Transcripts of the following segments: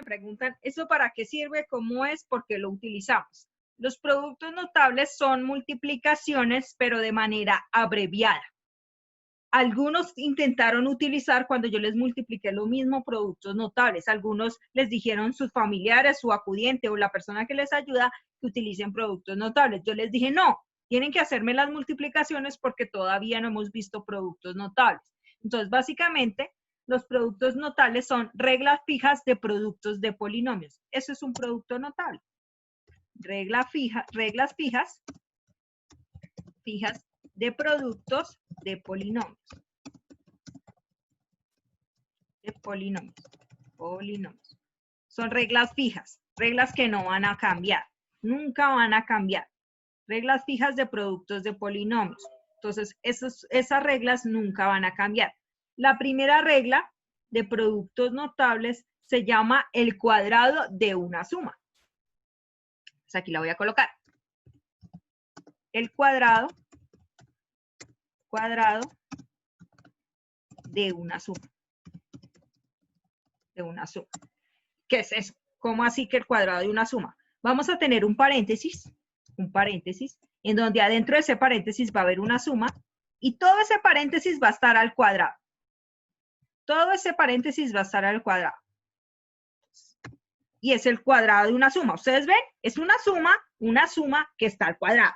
preguntan, ¿eso para qué sirve? ¿Cómo es? ¿Por qué lo utilizamos? Los productos notables son multiplicaciones, pero de manera abreviada. Algunos intentaron utilizar cuando yo les multipliqué lo mismo productos notables. Algunos les dijeron sus familiares, su acudiente o la persona que les ayuda que utilicen productos notables. Yo les dije, no, tienen que hacerme las multiplicaciones porque todavía no hemos visto productos notables. Entonces, básicamente, los productos notables son reglas fijas de productos de polinomios. Eso es un producto notable. Reglas fijas de productos de polinomios. Polinomios. Son reglas fijas, reglas que no van a cambiar, nunca van a cambiar. Reglas fijas de productos de polinomios. Entonces, esas reglas nunca van a cambiar. La primera regla de productos notables se llama el cuadrado de una suma. Pues aquí la voy a colocar. El cuadrado de una suma. ¿Qué es eso? ¿Cómo así que el cuadrado de una suma? Vamos a tener un paréntesis, en donde adentro de ese paréntesis va a haber una suma, y todo ese paréntesis va a estar al cuadrado. Todo ese paréntesis va a estar al cuadrado. Y es el cuadrado de una suma. ¿Ustedes ven? Es una suma que está al cuadrado.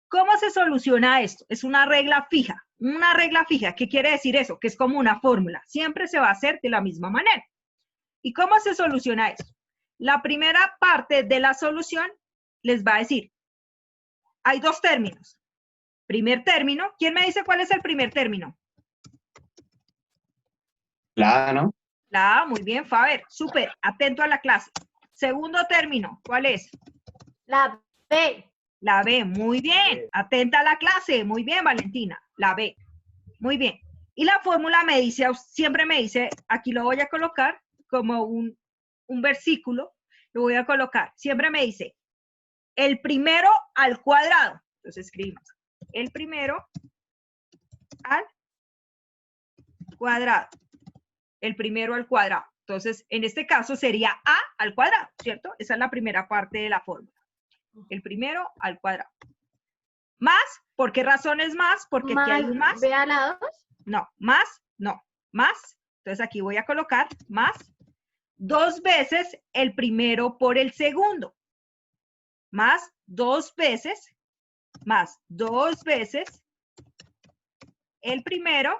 ¿Cómo se soluciona esto? Es una regla fija. Una regla fija, ¿qué quiere decir eso? Que es como una fórmula. Siempre se va a hacer de la misma manera. ¿Y cómo se soluciona esto? La primera parte de la solución les va a decir, hay dos términos. Primer término, ¿quién me dice cuál es el primer término? La A, ¿no? La A, muy bien, Faber, súper, atento a la clase. Segundo término, ¿cuál es? La B. La B, muy bien, atenta a la clase, muy bien, Valentina, la B, muy bien. Y la fórmula me dice, siempre me dice, aquí lo voy a colocar como un versículo, lo voy a colocar, siempre me dice, el primero al cuadrado. Entonces escribimos, el primero al cuadrado. El primero al cuadrado. Entonces, en este caso sería A al cuadrado, ¿cierto? Esa es la primera parte de la fórmula. El primero al cuadrado. Más, ¿por qué razón es más? Porque aquí hay un más. ¿B a la 2? No, más, no, más. Entonces aquí voy a colocar más. 2 veces el primero por el segundo. Más 2 veces, más 2 veces el primero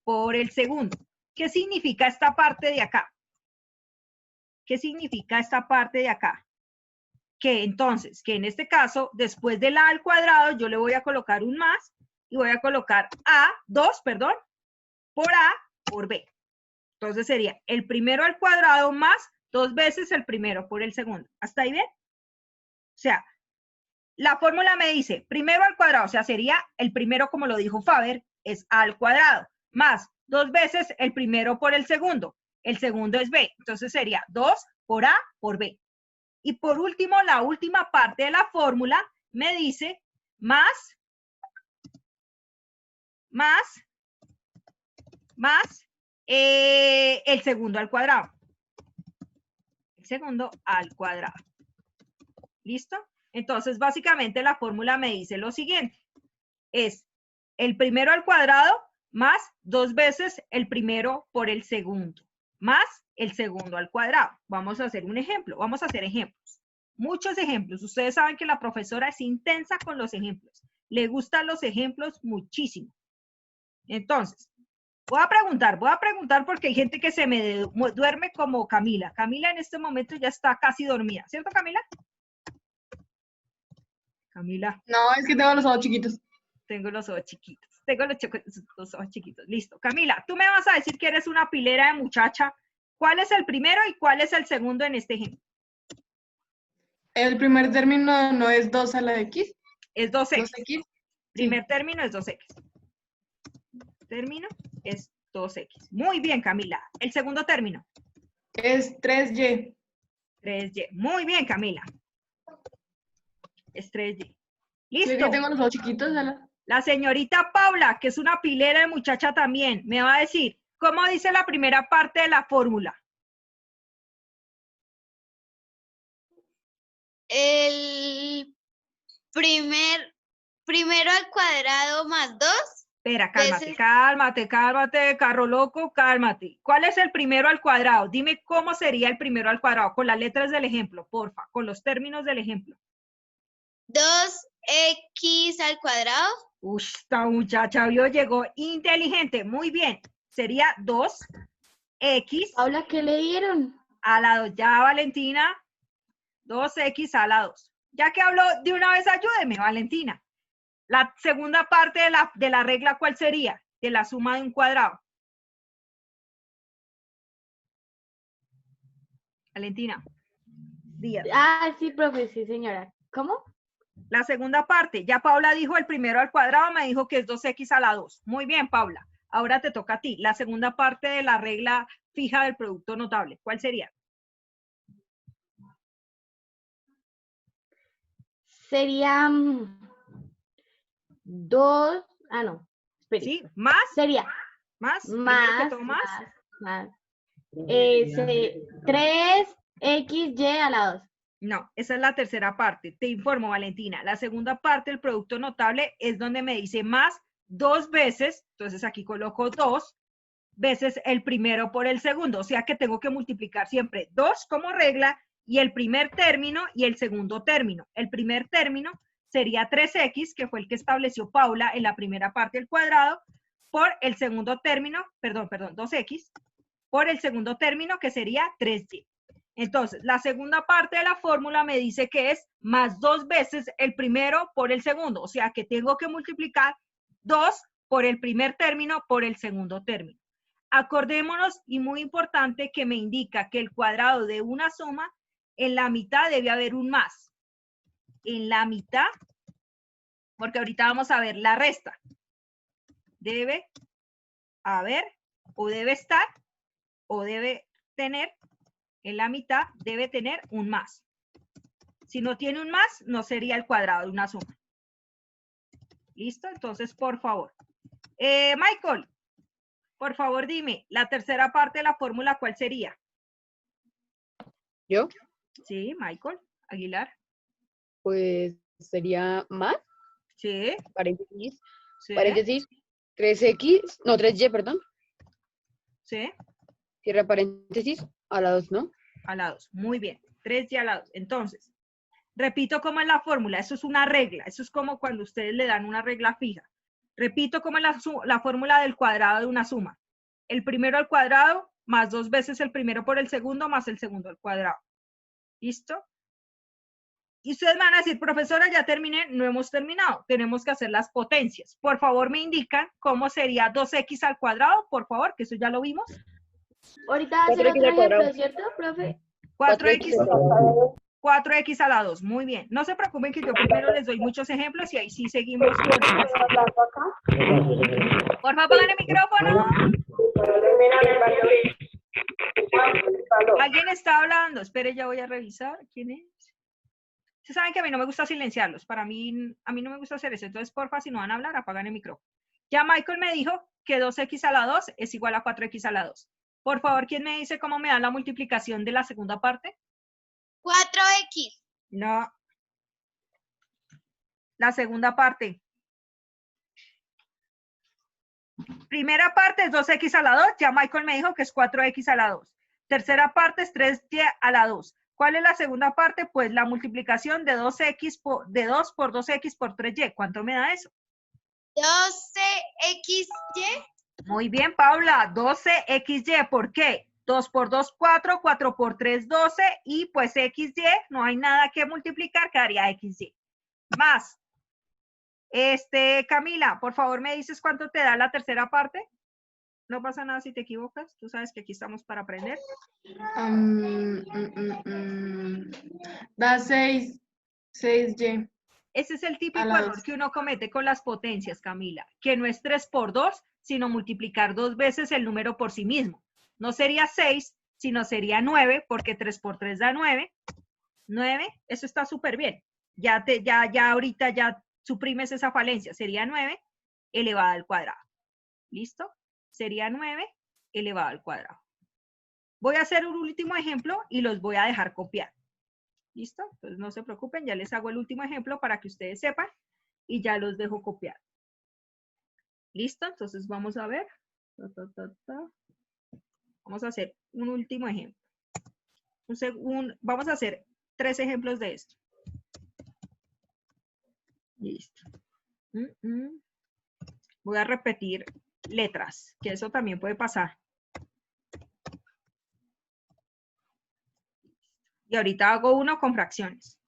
por el segundo. ¿Qué significa esta parte de acá? ¿Qué significa esta parte de acá? Que entonces, que en este caso, después del A al cuadrado, yo le voy a colocar un más y voy a colocar A2, perdón, por A por B. Entonces sería el primero al cuadrado más 2 veces el primero por el segundo. ¿Hasta ahí bien? O sea, la fórmula me dice primero al cuadrado, o sea, sería el primero, como lo dijo Faber, es A al cuadrado, más 2 veces el primero por el segundo. El segundo es B, entonces sería 2 por A por B. Y por último, la última parte de la fórmula me dice más el segundo al cuadrado. El segundo al cuadrado. ¿Listo? Entonces, básicamente la fórmula me dice lo siguiente. Es el primero al cuadrado más 2 veces el primero por el segundo, más el segundo al cuadrado. Vamos a hacer un ejemplo. Vamos a hacer ejemplos. Muchos ejemplos. Ustedes saben que la profesora es intensa con los ejemplos. Le gustan los ejemplos muchísimo. Entonces, voy a preguntar porque hay gente que se me duerme como Camila. Camila en este momento ya está casi dormida. ¿Cierto, Camila? Camila. No, es que tengo los ojos chiquitos. Tengo los ojos chiquitos. Los ojos chiquitos. Listo. Camila, tú me vas a decir que eres una pilera de muchacha. ¿Cuál es el primero y cuál es el segundo en este ejemplo? El primer término no es 2 a la X. Es 2x. 2X. Primer término es 2x. Término es 2x. Muy bien, Camila. El segundo término. Es 3Y. 3y. Muy bien, Camila. Es 3y. Listo. Listo. Yo tengo los ojos chiquitos, ¿verdad? La señorita Paula, que es una pilera de muchacha también, me va a decir, ¿Cómo dice la primera parte de la fórmula? El primero al cuadrado más 2. Espera, cálmate, Veces- cálmate, carro loco, cálmate. ¿Cuál es el primero al cuadrado? Dime cómo sería el primero al cuadrado, con las letras del ejemplo, porfa, con los términos del ejemplo. 2x al cuadrado. Uy, esta muchacha vio, llegó inteligente, muy bien. Sería 2x Paula, ¿qué le dieron? a la 2. Ya, Valentina, 2x a la 2. Ya que hablo de una vez, ayúdeme, Valentina. La segunda parte de la regla, ¿cuál sería? De la suma de un cuadrado. Valentina, díaz. Ah, sí, profe, sí, señora. ¿Cómo? La segunda parte, ya Paula dijo el primero al cuadrado, me dijo que es 2x a la 2. Muy bien, Paula. Ahora te toca a ti. La segunda parte de la regla fija del producto notable, ¿cuál sería? Sería 2, no, espere. ¿Sí? ¿Más? Sería ¿Más? Primero que todo, más. 3xy a la 2. No, esa es la tercera parte. Te informo, Valentina. La segunda parte del producto notable es donde me dice más 2 veces, entonces aquí coloco 2 veces el primero por el segundo, o sea que tengo que multiplicar siempre 2 como regla y el primer término y el segundo término. El primer término sería 3x, que fue el que estableció Paula en la primera parte del cuadrado, por el segundo término, perdón, 2x, por el segundo término que sería 3y. Entonces, la segunda parte de la fórmula me dice que es más 2 veces el primero por el segundo, o sea que tengo que multiplicar 2 por el primer término por el segundo término. Acordémonos, y muy importante, que me indica que el cuadrado de una suma, en la mitad debe haber un más. En la mitad, porque ahorita vamos a ver la resta. Debe haber, o debe estar, o debe tener, en la mitad debe tener un más. Si no tiene un más, no sería el cuadrado de una suma. ¿Listo? Entonces, por favor. Michael, por favor, dime, la tercera parte de la fórmula, ¿cuál sería? ¿Yo? Sí, Michael Aguilar. Pues sería más, Sí, paréntesis, sí, 3x, no, 3y, perdón, sí, cierra paréntesis, a la 2, ¿no? a la 2. Muy bien, 3 y a la 2. Entonces, repito cómo es la fórmula. Eso es una regla. Eso es como cuando ustedes le dan una regla fija. Repito cómo es la fórmula del cuadrado de una suma. El primero al cuadrado más 2 veces el primero por el segundo más el segundo al cuadrado. ¿Listo? Y ustedes van a decir, profesora, ya terminé. No hemos terminado. Tenemos que hacer las potencias. Por favor, me indican cómo sería 2x al cuadrado, por favor, que eso ya lo vimos. Ahorita va a hacer 4x otro al cuadrado. ejemplo, ¿cierto, profe? 4x, al cuadrado. 4x a la 2. Muy bien. No se preocupen que yo primero les doy muchos ejemplos y ahí sí seguimos. Por favor, pongan el micrófono. Alguien está hablando. Espere, ya voy a revisar. ¿Quién es? Ustedes saben que a mí no me gusta silenciarlos. A mí no me gusta hacer eso. Entonces, porfa, si no van a hablar, apagan el micrófono. Ya Michael me dijo que 2x a la 2 es igual a 4x a la 2. Por favor, ¿quién me dice cómo me da la multiplicación de la segunda parte? 4x. No. La segunda parte. Primera parte es 2x a la 2. Ya Michael me dijo que es 4x a la 2. Tercera parte es 3y a la 2. ¿Cuál es la segunda parte? Pues la multiplicación de 2x de 2 por 2x por 3y. ¿Cuánto me da eso? 12xy. Muy bien, Paula. 12xy. ¿Por qué? 2 por 2, 4. 4 por 3, 12. Y pues xy, no hay nada que multiplicar, quedaría xy. Más. Camila, por favor, ¿me dices cuánto te da la tercera parte? No pasa nada si te equivocas. Tú sabes que aquí estamos para aprender. Da 6y. Ese es el típico A la error 2. que uno comete con las potencias, Camila, que no es 3 por 2, sino multiplicar 2 veces el número por sí mismo. No sería 6, sino sería 9, porque 3 por 3 da 9. 9, eso está súper bien. Ya ahorita ya suprimes esa falencia. Sería 9 elevada al cuadrado. ¿Listo? Sería 9 elevado al cuadrado. Voy a hacer un último ejemplo y los voy a dejar copiar. ¿Listo? Entonces no se preocupen, ya les hago el último ejemplo para que ustedes sepan y ya los dejo copiar. ¿Listo? Entonces vamos a ver. Vamos a hacer un último ejemplo. Vamos a hacer 3 ejemplos de esto. Listo. Voy a repetir letras, que eso también puede pasar. Y ahorita hago uno con fracciones.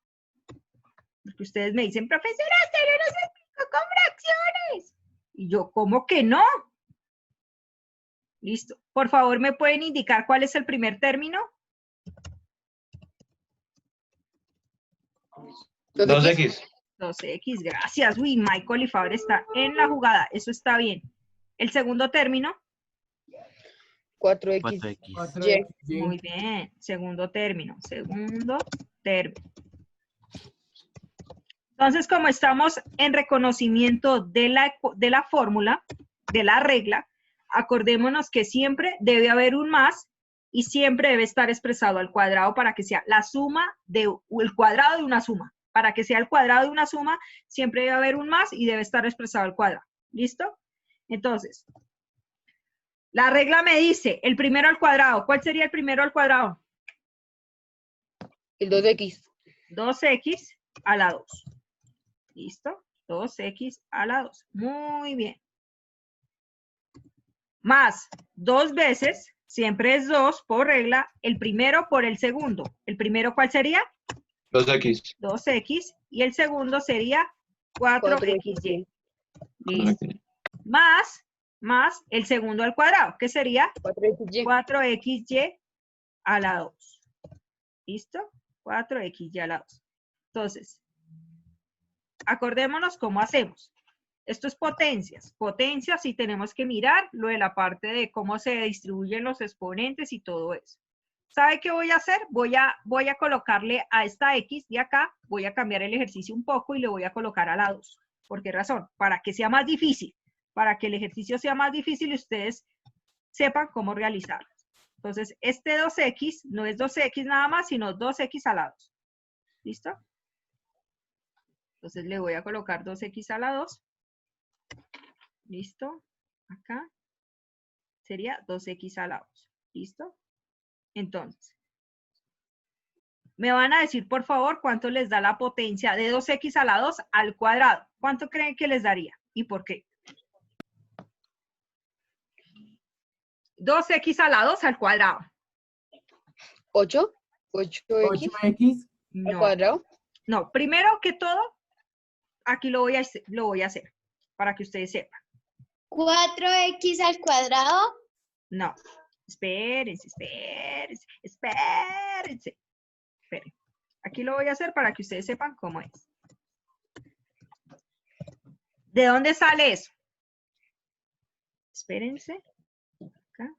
Porque ustedes me dicen, profesora, ¿usted no nos explicó con fracciones? Y yo, ¿cómo que no? Listo. Por favor, ¿me pueden indicar cuál es el primer término? 2x. 2x, gracias. Uy, Michael y Faber está en la jugada. Eso está bien. El segundo término. 4x. 4x. Muy bien. Segundo término. Segundo término. Entonces, como estamos en reconocimiento de la fórmula, de la regla, acordémonos que siempre debe haber un más y siempre debe estar expresado al cuadrado para que sea la suma el cuadrado de una suma. Para que sea el cuadrado de una suma, siempre debe haber un más y debe estar expresado al cuadrado. ¿Listo? Entonces, la regla me dice el primero al cuadrado. ¿Cuál sería el primero al cuadrado? El 2x. 2x a la 2. ¿Listo? 2x a la 2. Muy bien. Más 2 veces, siempre es 2 por regla, el primero por el segundo. ¿El primero cuál sería? 2x. 2x y el segundo sería 4xy. 4xy. Listo. Más el segundo al cuadrado, que sería 4xy. 4xy a la 2. ¿Listo? 4xy a la 2. Entonces, acordémonos cómo hacemos. Esto es potencias. Potencias sí tenemos que mirar lo de la parte de cómo se distribuyen los exponentes y todo eso. ¿Sabe qué voy a hacer? Voy a colocarle a esta x de acá, voy a cambiar el ejercicio un poco y le voy a colocar a la 2. ¿Por qué razón? Para que sea más difícil. Para que el ejercicio sea más difícil y ustedes sepan cómo realizarlo. Entonces, este 2x no es 2x nada más, sino 2x a la 2. ¿Listo? Entonces le voy a colocar 2x a la 2. ¿Listo? Acá sería 2x a la 2. ¿Listo? Entonces, me van a decir, por favor, cuánto les da la potencia de 2x a la 2 al cuadrado. ¿Cuánto creen que les daría? ¿Y por qué? 2x a la 2 al cuadrado. 8. 8x 8x. al No, cuadrado. no. Primero que todo, aquí lo voy a hacer para que ustedes sepan. 4x al cuadrado. No. Espérense. Esperen. Aquí lo voy a hacer para que ustedes sepan cómo es. ¿De dónde sale eso? Espérense. Acá.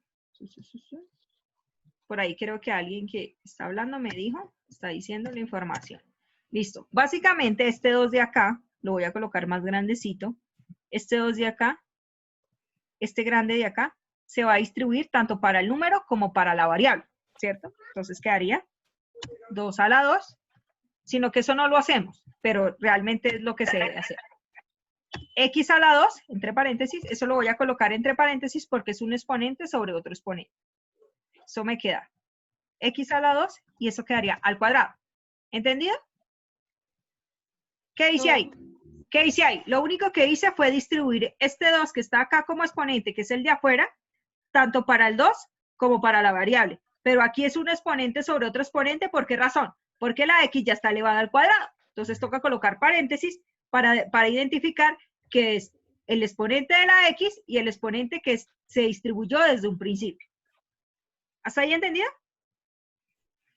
Por ahí creo que alguien que está hablando me dijo, está diciendo la información. Listo. Básicamente este 2 de acá, lo voy a colocar más grandecito. Este 2 de acá, este grande de acá, se va a distribuir tanto para el número como para la variable, ¿cierto? Entonces quedaría 2 a la 2, sino que eso no lo hacemos, pero realmente es lo que se debe hacer. X a la 2, entre paréntesis, eso lo voy a colocar entre paréntesis porque es un exponente sobre otro exponente. Eso me queda X a la 2 y eso quedaría al cuadrado. ¿Entendido? ¿Qué hice ahí? ¿Qué hice ahí? Lo único que hice fue distribuir este 2 que está acá como exponente, que es el de afuera, tanto para el 2 como para la variable. Pero aquí es un exponente sobre otro exponente. ¿Por qué razón? Porque la x ya está elevada al cuadrado. Entonces toca colocar paréntesis para identificar que es el exponente de la x y el exponente que se distribuyó desde un principio. ¿Hasta ahí entendido?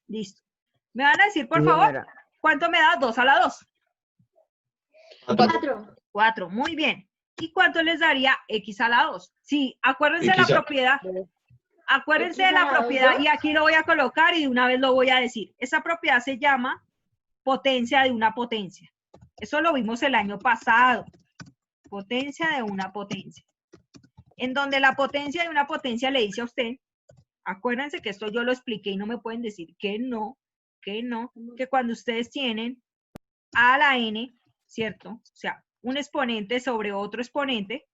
Listo. Me van a decir, por favor, ¿cuánto me da 2 a la 2? 4. 4, muy bien. ¿Y cuánto les daría x a la 2? Sí, acuérdense de X la a- propiedad. Acuérdense de X a la la propiedad 2. y aquí lo voy a colocar y de una vez lo voy a decir. Esa propiedad se llama potencia de una potencia. Eso lo vimos el año pasado. Potencia de una potencia. en donde la potencia de una potencia le dice a usted, acuérdense que esto yo lo expliqué y no me pueden decir que no, que cuando ustedes tienen a a la n, ¿cierto? O sea, un exponente sobre otro exponente,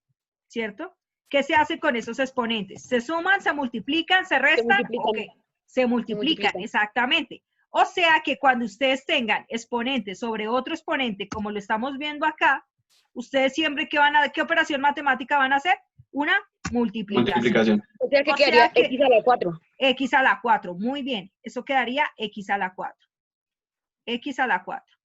¿cierto? ¿Qué se hace con esos exponentes? ¿Se suman, se multiplican, se restan? multiplican. Ok, se multiplican, exactamente. O sea que cuando ustedes tengan exponentes sobre otro exponente, como lo estamos viendo acá, ustedes siempre ¿qué operación matemática van a hacer? Una multiplicación. Multiplicación. O sea que O quedaría sea que- x a la 4. X a la 4, muy bien. Eso quedaría X a la 4. X a la 4.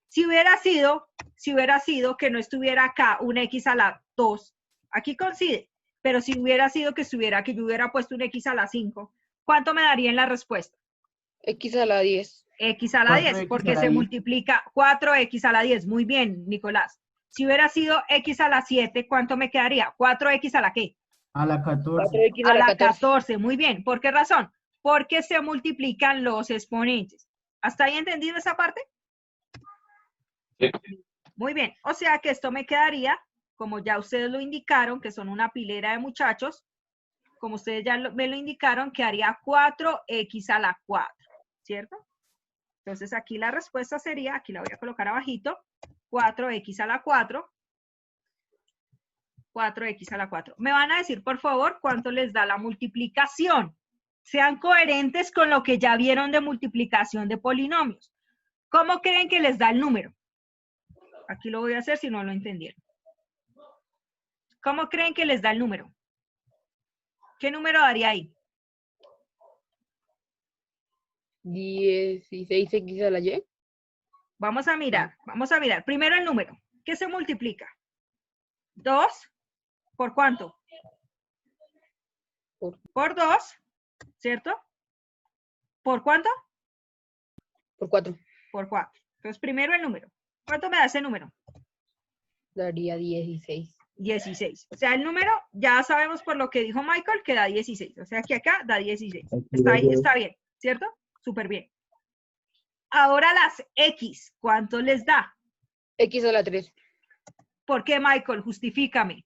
Si hubiera sido que no estuviera acá una X a la 2, aquí coincide, pero si hubiera sido que yo hubiera puesto un X a la 5, ¿cuánto me daría en la respuesta? X a la 10. X a la 10, porque se multiplica 4X a la 10. Muy bien, Nicolás. Si hubiera sido X a la 7, ¿cuánto me quedaría? 4X a la ¿qué? A la 14. 4x A a la la 14. 14, muy bien. ¿Por qué razón? Porque se multiplican los exponentes. ¿Hasta ahí entendido esa parte? Sí. Muy bien. O sea que esto me quedaría, como ya ustedes lo indicaron, que son una pilera de muchachos, como ustedes ya me lo indicaron, quedaría 4X a la 4, ¿cierto? Entonces aquí la respuesta sería, aquí la voy a colocar abajito, 4X a la 4. 4X a la 4. Me van a decir, por favor, cuánto les da la multiplicación. Sean coherentes con lo que ya vieron de multiplicación de polinomios. ¿Cómo creen que les da el número? Aquí lo voy a hacer si no lo entendieron. ¿Cómo creen que les da el número? ¿Qué número daría ahí? 16x a la y. Vamos a mirar. Primero el número. ¿Qué se multiplica? 2. ¿Por cuánto? Por 2, ¿cierto? ¿Por cuánto? Por 4. Por 4. Entonces, primero el número. ¿Cuánto me da ese número? Daría 16. 16. O sea, el número, ya sabemos por lo que dijo Michael, que da 16. O sea, que acá da 16. Está bien, ¿cierto? Súper bien. Ahora las X, ¿cuánto les da? X a la 3. ¿Por qué, Michael? Justifícame.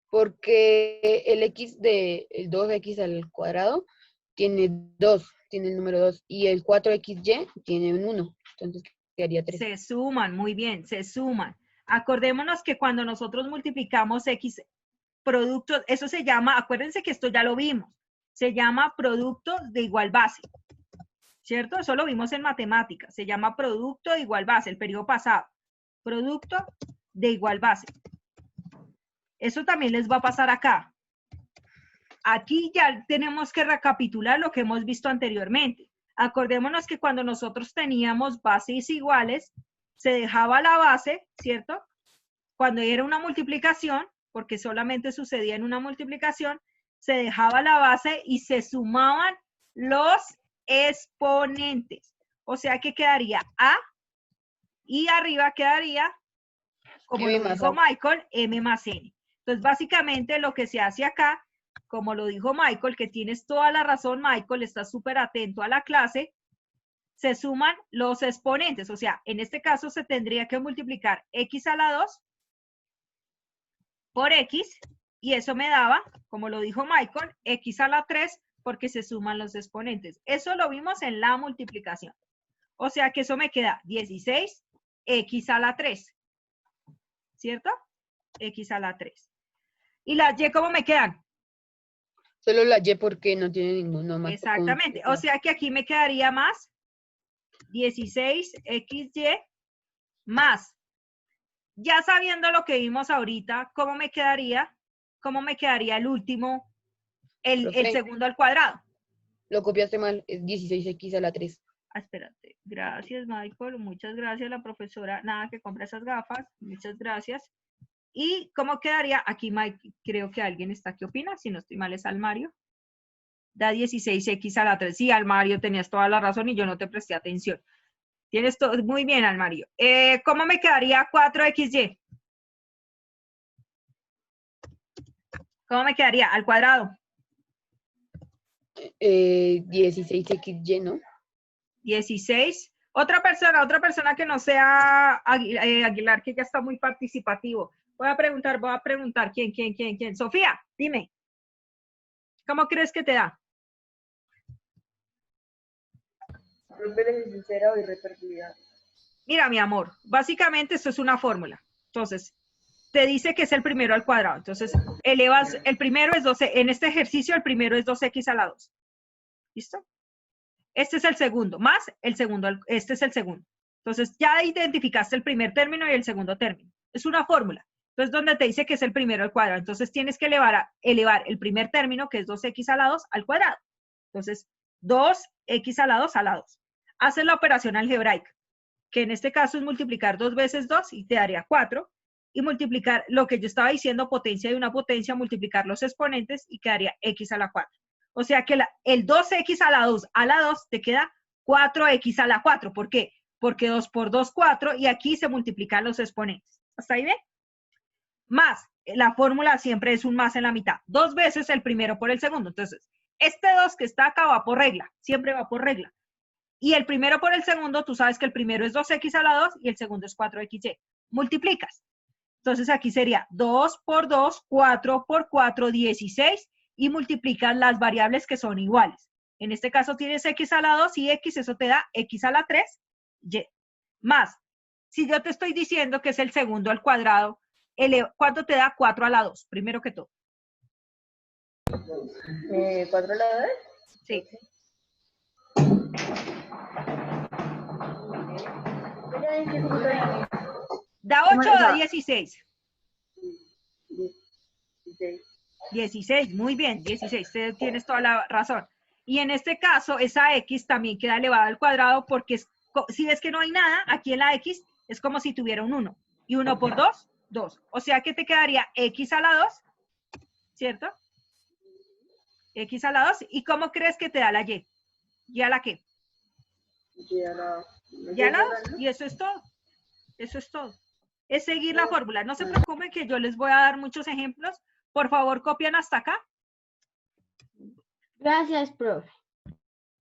Porque el x de el 2x al cuadrado tiene 2, tiene el número 2. Y el 4xy tiene un 1. Entonces quedaría 3. Se suman, muy bien, se suman. Acordémonos que cuando nosotros multiplicamos X productos, eso se llama, acuérdense que esto ya lo vimos, se llama producto de igual base, ¿cierto? Eso lo vimos en matemáticas, se llama producto de igual base, el periodo pasado. Producto de igual base. Eso también les va a pasar acá. Aquí ya tenemos que recapitular lo que hemos visto anteriormente. Acordémonos que cuando nosotros teníamos bases iguales, se dejaba la base, ¿cierto? Cuando era una multiplicación, porque solamente sucedía en una multiplicación, se dejaba la base y se sumaban los exponentes. O sea que quedaría A y arriba quedaría, como M lo más dijo A. Michael, M más N. Entonces, básicamente lo que se hace acá, como lo dijo Michael, que tienes toda la razón, Michael, estás súper atento a la clase, se suman los exponentes. O sea, en este caso se tendría que multiplicar X a la 2 por X, y eso me daba, como lo dijo Michael, X a la 3, porque se suman los exponentes. Eso lo vimos en la multiplicación. O sea que eso me queda 16, X a la 3. ¿Cierto? X a la 3. ¿Y las Y cómo me quedan? Solo la y porque no tiene ninguno más. Exactamente. O sea que aquí me quedaría más 16XY más. Ya sabiendo lo que vimos ahorita, ¿cómo me quedaría? ¿Cómo me quedaría el último, el segundo al cuadrado? Lo copiaste mal, es 16x a la 3. Ah, espérate. Gracias, Michael. Muchas gracias, la profesora. Nada, que compre esas gafas. Muchas gracias. ¿Y cómo quedaría? Aquí, Mike, creo que alguien está. ¿Qué opina? Si no estoy mal, es Almario. Da 16x a la 3. Sí, Almario, tenías toda la razón y yo no te presté atención. Tienes todo. Muy bien, Almario. ¿Cómo me quedaría 4xy? ¿Cómo me quedaría? Al cuadrado. 16xy, ¿no? 16. Otra persona que no sea Aguilar, que ya está muy participativo. Voy a preguntar. ¿Quién? Sofía, dime. ¿Cómo crees que te da? Sincera y repetida. Mira, mi amor, básicamente esto es una fórmula. Entonces, te dice que es el primero al cuadrado. Entonces, elevas, el primero es 12, en este ejercicio el primero es 2x a la 2. ¿Listo? Este es el segundo, más el segundo, este es el segundo. Entonces, ya identificaste el primer término y el segundo término. Es una fórmula. Entonces, donde te dice que es el primero al cuadrado. Entonces, tienes que elevar el primer término, que es 2x a la 2, al cuadrado. Entonces, 2x a la 2 a la 2. Haces la operación algebraica, que en este caso es multiplicar 2 veces 2 y te daría 4. Y multiplicar lo que yo estaba diciendo, potencia de una potencia, multiplicar los exponentes y quedaría x a la 4. O sea que el 2x a la 2 te queda 4x a la 4. ¿Por qué? Porque 2 por 2, 4, y aquí se multiplican los exponentes. ¿Hasta ahí bien? Más, la fórmula siempre es un más en la mitad. 2 veces el primero por el segundo. Entonces, este 2 que está acá va por regla, siempre va por regla. Y el primero por el segundo, tú sabes que el primero es 2x a la 2 y el segundo es 4xy. Multiplicas. Entonces aquí sería 2 por 2, 4 por 4, 16, y multiplicas las variables que son iguales. En este caso tienes x a la 2 y x, eso te da x a la 3, y. Más, si yo te estoy diciendo que es el segundo al cuadrado, ¿cuánto te da 4 a la 2? Primero que todo. 4 a la 2. Sí. ¿Da 8 o da 16? 16, muy bien, 16, tienes toda la razón. Y en este caso, esa x también queda elevada al cuadrado porque si ves que no hay nada, aquí en la x es como si tuviera un 1. Y 1 por 2, 2. O sea que te quedaría x a la 2, ¿cierto? X a la 2. ¿Y cómo crees que te da la y? ¿Y a la qué? Y a la 2. Y eso es todo. Eso es todo. Es seguir la fórmula. No se preocupen que yo les voy a dar muchos ejemplos. Por favor, copian hasta acá. Gracias, profe.